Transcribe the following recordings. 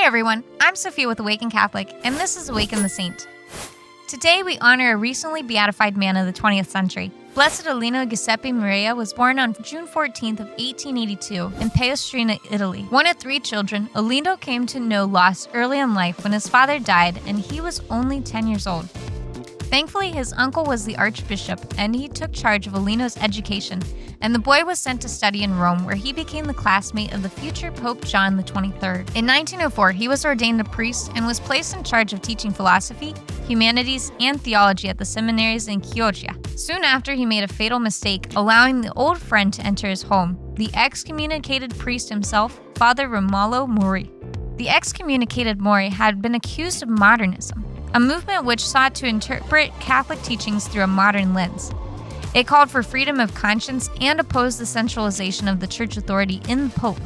everyone, I'm Sophia with Awaken Catholic, and this is Awaken the Saint. Today we honor a recently beatified man of the 20th century. Blessed Olinto Giuseppe Marella was born on June 14th of 1882 in Palestrina, Italy. One of 3 children, Olinto came to know loss early in life when his father died and he was only 10 years old. Thankfully, his uncle was the archbishop, and he took charge of Olinto's education, and the boy was sent to study in Rome, where he became the classmate of the future Pope John XXIII. In 1904, he was ordained a priest and was placed in charge of teaching philosophy, humanities, and theology at the seminaries in Chioggia. Soon after, he made a fatal mistake, allowing the old friend to enter his home, the excommunicated priest himself, Father Romolo Mori. The excommunicated Mori had been accused of modernism, a movement which sought to interpret Catholic teachings through a modern lens. It called for freedom of conscience and opposed the centralization of the church authority in the Pope.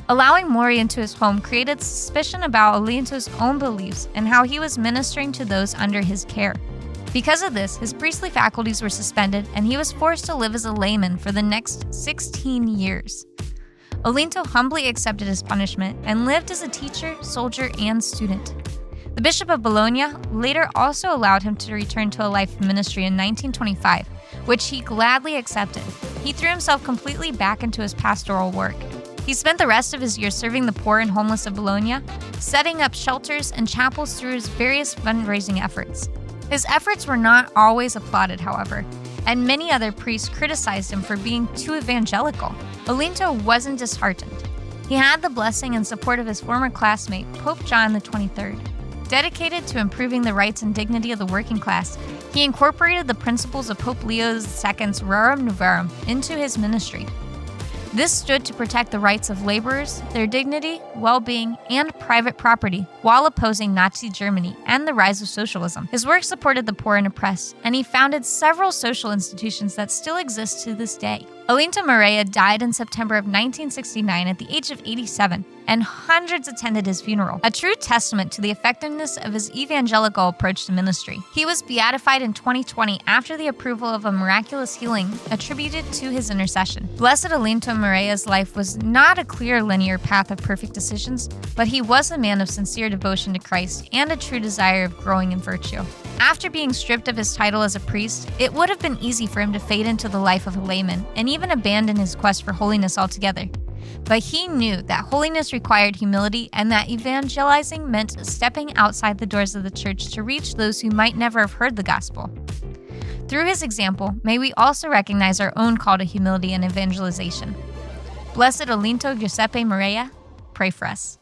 Allowing Mori into his home created suspicion about Olinto's own beliefs and how he was ministering to those under his care. Because of this, his priestly faculties were suspended and he was forced to live as a layman for the next 16 years. Olinto humbly accepted his punishment and lived as a teacher, soldier, and student. The Bishop of Bologna later also allowed him to return to a life of ministry in 1925, which he gladly accepted. He threw himself completely back into his pastoral work. He spent the rest of his years serving the poor and homeless of Bologna, setting up shelters and chapels through his various fundraising efforts. His efforts were not always applauded, however, and many other priests criticized him for being too evangelical. Olinto wasn't disheartened. He had the blessing and support of his former classmate, Pope John XXIII. Dedicated to improving the rights and dignity of the working class, he incorporated the principles of Pope Leo II's Rerum Novarum into his ministry. This stood to protect the rights of laborers, their dignity, well-being, and private property, while opposing Nazi Germany and the rise of socialism. His work supported the poor and oppressed, and he founded several social institutions that still exist to this day. Olinto Marella died in September of 1969 at the age of 87, and hundreds attended his funeral, a true testament to the effectiveness of his evangelical approach to ministry. He was beatified in 2020 after the approval of a miraculous healing attributed to his intercession. Blessed Olinto Marella's life was not a clear linear path of perfect decisions, but he was a man of sincere devotion to Christ and a true desire of growing in virtue. After being stripped of his title as a priest, it would have been easy for him to fade into the life of a layman and even abandon his quest for holiness altogether. But he knew that holiness required humility and that evangelizing meant stepping outside the doors of the church to reach those who might never have heard the gospel. Through his example, may we also recognize our own call to humility and evangelization. Blessed Olinto Giuseppe Marella, pray for us.